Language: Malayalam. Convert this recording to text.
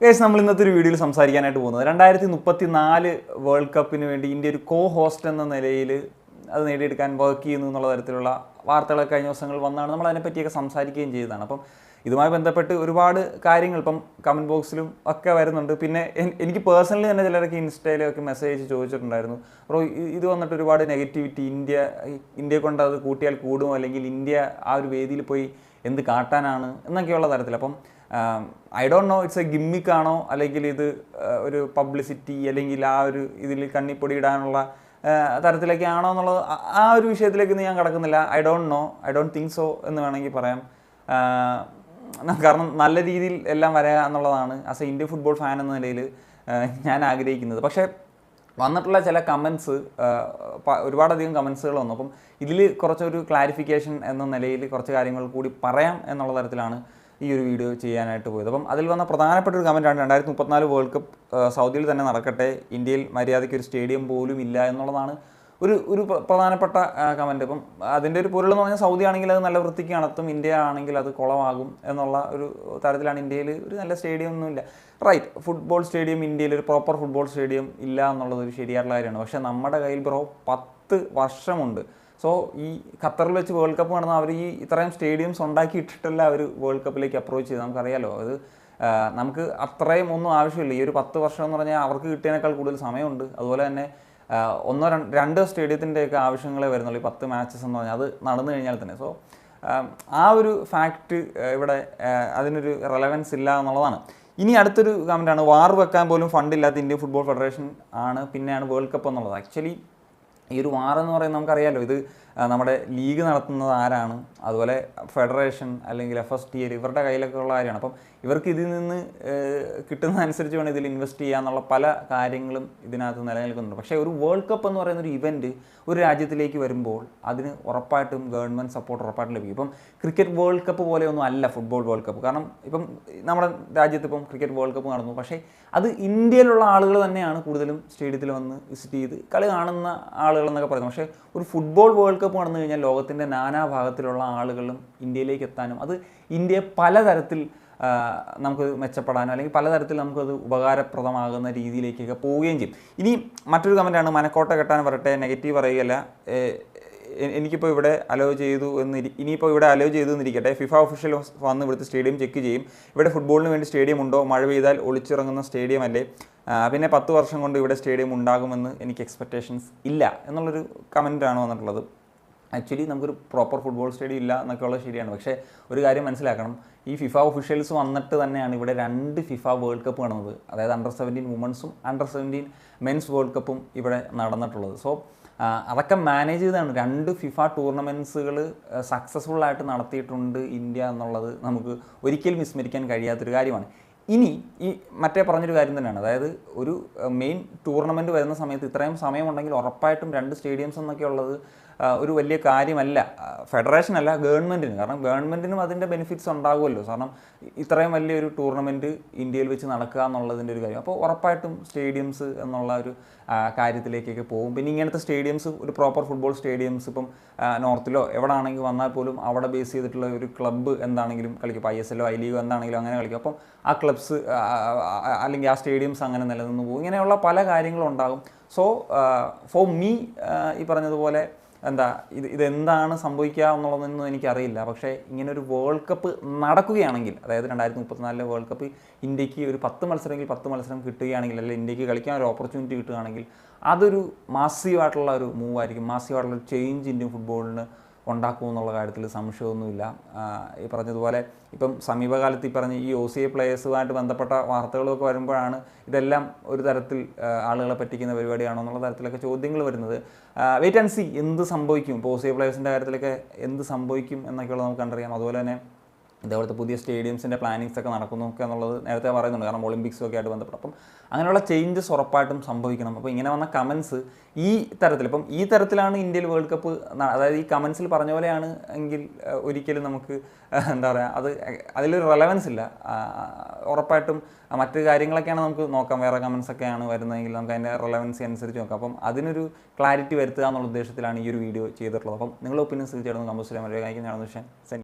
ഗൈസ്, നമ്മൾ ഇന്നത്തെ ഒരു വീഡിയോയിൽ സംസാരിക്കാനായിട്ട് പോകുന്നത് 2034 വേൾഡ് കപ്പിന് വേണ്ടി ഇന്ത്യ ഒരു കോ ഹോസ്റ്റ് എന്ന നിലയിൽ അത് നേടിയെടുക്കാൻ വർക്ക് ചെയ്യുന്നു എന്നുള്ള തരത്തിലുള്ള വാർത്തകളൊക്കെ കഴിഞ്ഞ ദിവസങ്ങൾ വന്നാണ്. നമ്മൾ അതിനെപ്പറ്റിയൊക്കെ സംസാരിക്കുകയും ചെയ്തതാണ്. അപ്പം ഇതുമായി ബന്ധപ്പെട്ട് ഒരുപാട് കാര്യങ്ങൾ ഇപ്പം കമൻറ്റ് ബോക്സിലും ഒക്കെ വരുന്നുണ്ട്. പിന്നെ എനിക്ക് പേഴ്സണലി തന്നെ ചിലരൊക്കെ ഇൻസ്റ്റയിലൊക്കെ മെസ്സേജ് ചോദിച്ചിട്ടുണ്ടായിരുന്നു, ബ്രോ ഇത് വന്നിട്ട് ഒരുപാട് നെഗറ്റിവിറ്റി, ഇന്ത്യയെ കൊണ്ട് അത് കൂട്ടിയാൽ കൂടുമോ, അല്ലെങ്കിൽ ഇന്ത്യ ആ ഒരു വേദിയിൽ പോയി എന്ത് കാട്ടാനാണ് എന്നൊക്കെയുള്ള തരത്തിൽ. അപ്പം I don't know it's a ഗിമ്മിക്കാണോ അല്ലെങ്കിൽ ഇത് ഒരു പബ്ലിസിറ്റി അല്ലെങ്കിൽ ആ ഒരു ഇതിൽ കണ്ണിപ്പൊടി ഇടാനുള്ള തരത്തിലൊക്കെ ആണോ എന്നുള്ളത് ആ ഒരു വിഷയത്തിലേക്ക് ഞാൻ കിടക്കുന്നില്ല. ഐ ഡോണ്ട് തിങ്ക് സോ എന്ന് വേണമെങ്കിൽ പറയാം. കാരണം നല്ല രീതിയിൽ എല്ലാം വരിക എന്നുള്ളതാണ് as A Indian football fan എന്ന നിലയിൽ ഞാൻ ആഗ്രഹിക്കുന്നത്. പക്ഷേ വന്നിട്ടുള്ള ചില കമൻസ്, ഒരുപാടധികം കമൻസുകൾ വന്നു. അപ്പം ഇതിൽ കുറച്ചൊരു ക്ലാരിഫിക്കേഷൻ എന്ന നിലയിൽ കുറച്ച് കാര്യങ്ങൾ കൂടി പറയാം എന്നുള്ള തരത്തിലാണ് ഈ ഒരു വീഡിയോ ചെയ്യാനായിട്ട് പോയത്. അപ്പം അതിൽ വന്ന പ്രധാനപ്പെട്ട ഒരു കമൻറ്റാണ് 2034 വേൾഡ് കപ്പ് സൗദിയിൽ തന്നെ നടക്കട്ടെ, ഇന്ത്യയിൽ മര്യാദയ്ക്ക് ഒരു സ്റ്റേഡിയം പോലും ഇല്ല എന്നുള്ളതാണ് ഒരു പ്രധാനപ്പെട്ട കമൻറ്റ്. ഇപ്പം അതിൻ്റെ ഒരു പൊരുളെന്ന് പറഞ്ഞാൽ സൗദി ആണെങ്കിൽ അത് നല്ല വൃത്തിക്ക് നടത്തും, ഇന്ത്യ ആണെങ്കിൽ അത് കുളമാകും എന്നുള്ള ഒരു തരത്തിലാണ്. ഇന്ത്യയിൽ ഒരു നല്ല സ്റ്റേഡിയം ഒന്നുമില്ല, റൈറ്റ്, ഫുട്ബോൾ സ്റ്റേഡിയം ഇന്ത്യയിൽ ഒരു പ്രോപ്പർ ഫുട്ബോൾ സ്റ്റേഡിയം ഇല്ല എന്നുള്ളത് ഒരു ശരിയായിട്ടുള്ള കാര്യമാണ്. പക്ഷേ നമ്മുടെ കയ്യിൽ ബ്രോ 10 വർഷമുണ്ട്. സോ ഈ ഖത്തറിൽ വെച്ച് വേൾഡ് കപ്പ് നടന്ന അവർ ഈ ഇത്രയും സ്റ്റേഡിയംസ് ഉണ്ടാക്കി ഇട്ടിട്ടല്ല അവർ വേൾഡ് കപ്പിലേക്ക് അപ്രോച്ച് ചെയ്ത്. നമുക്കറിയാലോ, അത് നമുക്ക് അത്രയും ഒന്നും ആവശ്യമില്ല. ഈ ഒരു 10 വർഷം എന്ന് പറഞ്ഞാൽ അവർക്ക് കിട്ടിയതിനേക്കാൾ കൂടുതൽ സമയമുണ്ട്. അതുപോലെ തന്നെ 1-2 സ്റ്റേഡിയത്തിൻ്റെയൊക്കെ ആവശ്യങ്ങളെ വരുന്നുള്ളൂ ഈ 10 മാച്ചസ് എന്ന് പറഞ്ഞാൽ, അത് നടന്നു കഴിഞ്ഞാൽ തന്നെ. സോ ആ ഒരു ഫാക്റ്റ് ഇവിടെ അതിനൊരു റെലവൻസ് ഇല്ല എന്നുള്ളതാണ്. ഇനി അടുത്തൊരു കമൻറ്റാണ്, വാർ വെക്കാൻ പോലും ഫണ്ടില്ലാത്ത ഇന്ത്യൻ ഫുട്ബോൾ ഫെഡറേഷൻ ആണ് പിന്നെയാണ് വേൾഡ് കപ്പ് എന്നുള്ളത്. ആക്ച്വലി ഈ ഒരു വാർ എന്ന് പറയുന്നത് നമുക്കറിയാമല്ലോ, ഇത് നമ്മുടെ ലീഗ് നടത്തുന്നത് ആരാണ്, അതുപോലെ ഫെഡറേഷൻ അല്ലെങ്കിൽ FSTL ഇവരുടെ കയ്യിലൊക്കെ ഉള്ള കാര്യമാണ്. അപ്പം ഇവർക്ക് ഇതിൽ നിന്ന് കിട്ടുന്നതനുസരിച്ച് വേണം ഇതിൽ ഇൻവെസ്റ്റ് ചെയ്യാന്നുള്ള പല കാര്യങ്ങളും ഇതിനകത്ത് നിലനിൽക്കുന്നുണ്ട്. പക്ഷേ ഒരു വേൾഡ് കപ്പ് എന്ന് പറയുന്ന ഒരു ഇവൻറ്റ് ഒരു രാജ്യത്തിലേക്ക് വരുമ്പോൾ അതിന് ഉറപ്പായിട്ടും ഗവൺമെൻറ് സപ്പോർട്ട് ഉറപ്പായിട്ടും ലഭിക്കും. ഇപ്പം ക്രിക്കറ്റ് വേൾഡ് കപ്പ് പോലെയൊന്നും അല്ല ഫുട്ബോൾ വേൾഡ് കപ്പ്. കാരണം ഇപ്പം നമ്മുടെ രാജ്യത്ത് ഇപ്പം ക്രിക്കറ്റ് വേൾഡ് കപ്പ് നടന്നു, പക്ഷേ അത് ഇന്ത്യയിലുള്ള ആളുകൾ തന്നെയാണ് കൂടുതലും സ്റ്റേഡിയത്തിൽ വന്ന് വിസിറ്റ് ചെയ്ത് കളി കാണുന്ന ആളുകൾ എന്നൊക്കെ പറയുന്നത്. പക്ഷേ ഒരു ഫുട്ബോൾ വേൾഡ് കപ്പ് നടന്നു കഴിഞ്ഞാൽ ലോകത്തിൻ്റെ നാനാഭാഗത്തിലുള്ള ആളുകളും ഇന്ത്യയിലേക്ക് എത്താനും അത് ഇന്ത്യയെ പലതരത്തിൽ നമുക്ക് മെച്ചപ്പെടാനോ അല്ലെങ്കിൽ പലതരത്തിൽ നമുക്കത് ഉപകാരപ്രദമാകുന്ന രീതിയിലേക്കൊക്കെ പോവുകയും ചെയ്യും. ഇനി മറ്റൊരു കമൻറ്റാണ്, മനക്കോട്ട കെട്ടാൻ വരട്ടെ, നെഗറ്റീവ് പറയുകയല്ല, എനിക്കിപ്പോൾ ഇവിടെ അലോ ചെയ്തു ഇനിയിപ്പോൾ ഇവിടെ അലോ ചെയ്തു എന്നിരിക്കട്ടെ, ഫിഫ ഒഫീഷ്യൽ വന്ന് ഇവിടുത്തെ സ്റ്റേഡിയം ചെക്ക് ചെയ്യും, ഇവിടെ ഫുട്ബോളിന് വേണ്ടി സ്റ്റേഡിയം ഉണ്ടോ, മഴ പെയ്താൽ ഒളിച്ചിറങ്ങുന്ന സ്റ്റേഡിയം അല്ലേ, പിന്നെ 10 വർഷം കൊണ്ട് ഇവിടെ സ്റ്റേഡിയം ഉണ്ടാകുമെന്ന് എനിക്ക് എക്സ്പെക്റ്റേഷൻസ് ഇല്ല എന്നുള്ളൊരു കമൻറ്റാണ് വന്നിട്ടുള്ളത്. ആക്ച്വലി നമുക്കൊരു പ്രോപ്പർ ഫുട്ബോൾ സ്റ്റേഡിയം ഇല്ല എന്നൊക്കെ ഉള്ളത് ശരിയാണ്. പക്ഷേ ഒരു കാര്യം മനസ്സിലാക്കണം, ഈ ഫിഫ ഒഫീഷ്യൽസ് വന്നിട്ട് തന്നെയാണ് ഇവിടെ 2 ഫിഫ വേൾഡ് കപ്പ് നടന്നത്. അതായത് അണ്ടർ-17 വുമൻസും അണ്ടർ-17 മെൻസ് വേൾഡ് കപ്പും ഇവിടെ നടന്നിട്ടുള്ളത്. സോ അതൊക്കെ മാനേജ് ചെയ്താണ് 2 ഫിഫ ടൂർണമെൻറ്റ്സുകൾ സക്സസ്ഫുള്ളായിട്ട് നടത്തിയിട്ടുണ്ട് ഇന്ത്യ എന്നുള്ളത് നമുക്ക് ഒരിക്കലും വിസ്മരിക്കാൻ കഴിയാത്തൊരു കാര്യമാണ്. ഇനി ഈ മറ്റേ പറഞ്ഞൊരു കാര്യം തന്നെയാണ്, അതായത് ഒരു മെയിൻ ടൂർണമെൻറ്റ് വരുന്ന സമയത്ത് ഇത്രയും സമയമുണ്ടെങ്കിൽ ഉറപ്പായിട്ടും 2 സ്റ്റേഡിയംസ് എന്നൊക്കെ ഉള്ളത് ഒരു വലിയ കാര്യമല്ല, ഫെഡറേഷൻ അല്ല ഗവൺമെൻറ്റിന്. കാരണം ഗവൺമെൻറ്റിനും അതിൻ്റെ ബെനിഫിറ്റ്സ് ഉണ്ടാകുമല്ലോ. കാരണം ഇത്രയും വലിയൊരു ടൂർണമെൻറ്റ് ഇന്ത്യയിൽ വെച്ച് നടക്കുക എന്നുള്ളതിൻ്റെ ഒരു കാര്യം. അപ്പോൾ ഉറപ്പായിട്ടും സ്റ്റേഡിയംസ് എന്നുള്ള ഒരു കാര്യത്തിലേക്കൊക്കെ പോകും. പിന്നെ ഇങ്ങനത്തെ സ്റ്റേഡിയംസ് ഒരു പ്രോപ്പർ ഫുട്ബോൾ സ്റ്റേഡിയംസ് ഇപ്പം നോർത്തിലോ എവിടെ ആണെങ്കിൽ വന്നാൽ പോലും അവിടെ ബേസ് ചെയ്തിട്ടുള്ള ഒരു ക്ലബ്ബ് എന്താണെങ്കിലും കളിക്കും. ഇപ്പോൾ ISL ഐ ലീഗോ എന്താണെങ്കിലും അങ്ങനെ കളിക്കും. അപ്പം ആ ക്ലബ്സ് അല്ലെങ്കിൽ ആ സ്റ്റേഡിയംസ് അങ്ങനെ നിലനിന്ന് പോകും. ഇങ്ങനെയുള്ള പല കാര്യങ്ങളും ഉണ്ടാകും. സോ ഫോർ മീ ഈ പറഞ്ഞതുപോലെ ഇതെന്താണ് സംഭവിക്കുക എന്നുള്ളതൊന്നും എനിക്കറിയില്ല. പക്ഷേ ഇങ്ങനൊരു വേൾഡ് കപ്പ് നടക്കുകയാണെങ്കിൽ, അതായത് 2034 വേൾഡ് കപ്പ് ഇന്ത്യക്ക് ഒരു 10 മത്സരമെങ്കിൽ 10 മത്സരം കിട്ടുകയാണെങ്കിൽ, അല്ലെങ്കിൽ ഇന്ത്യക്ക് കളിക്കാൻ ഒരു ഓപ്പർച്യൂണിറ്റി കിട്ടുകയാണെങ്കിൽ അതൊരു മാസീവായിട്ടുള്ള ഒരു മൂവായിരിക്കും. മാസീവായിട്ടുള്ള ഒരു ചേഞ്ച് ഇന്ത്യൻ ഫുട്ബോളിന് ഉണ്ടാക്കുമെന്നുള്ള കാര്യത്തിൽ സംശയമൊന്നുമില്ല. ഈ പറഞ്ഞതുപോലെ ഇപ്പം സമീപകാലത്ത് ഈ പറഞ്ഞ ഈ OCA പ്ലേയേഴ്സുമായിട്ട് ബന്ധപ്പെട്ട വാർത്തകളൊക്കെ വരുമ്പോഴാണ് ഇതെല്ലാം ഒരു തരത്തിൽ ആളുകളെ പറ്റിക്കുന്ന പരിപാടിയാണോ എന്നുള്ള തരത്തിലൊക്കെ ചോദ്യങ്ങൾ വരുന്നത്. വെയിറ്റ് ആൻഡ് സീ എന്ത് സംഭവിക്കും, ഇപ്പോൾ OCA പ്ലേയേഴ്സിൻ്റെ കാര്യത്തിലൊക്കെ എന്ത് സംഭവിക്കും എന്നൊക്കെയുള്ളത് നമുക്ക് കണ്ടറിയാം. അതുപോലെ തന്നെ ഇതേപോലത്തെ പുതിയ സ്റ്റേഡിയംസിൻ്റെ പ്ലാനിങ്സ് ഒക്കെ നടക്കുന്നൊക്കെ എന്നുള്ളത് നേരത്തെ പറയുന്നുണ്ട്, കാരണം ഒളിമ്പിക്സും ഒക്കെ ആയിട്ട് ബന്ധപ്പെട്ട്. അപ്പം അങ്ങനെയുള്ള ചേഞ്ചസ് ഉറപ്പായിട്ടും സംഭവിക്കണം. അപ്പോൾ ഇങ്ങനെ വന്ന കമൻസ് ഈ തരത്തിൽ, ഇപ്പം ഈ തരത്തിലാണ് ഇന്ത്യയിൽ വേൾഡ് കപ്പ്, അതായത് ഈ കമൻസിൽ പറഞ്ഞ പോലെയാണ് എങ്കിൽ ഒരിക്കലും നമുക്ക് എന്താ പറയുക, അതിലൊരു റെലവൻസ് ഇല്ല. ഉറപ്പായിട്ടും മറ്റ് കാര്യങ്ങളൊക്കെയാണ് നമുക്ക് നോക്കാം, വേറെ കമൻസൊക്കെയാണ് വരുന്നതെങ്കിൽ നമുക്ക് അതിൻ്റെ റെലവൻസി അനുസരിച്ച് നോക്കാം. അപ്പം അതിനൊരു ക്ലാരിറ്റി വരുത്തുക എന്നുള്ള ഉദ്ദേശത്തിലാണ് ഈ ഒരു വീഡിയോ ചെയ്തിട്ടുള്ളത്. അപ്പം നിങ്ങളുടെ ഒപ്പീനിയൻസ് തീർച്ചയായിട്ടും കമ്പോസ് ചെയ്യാൻ പറ്റുക. ഞാൻ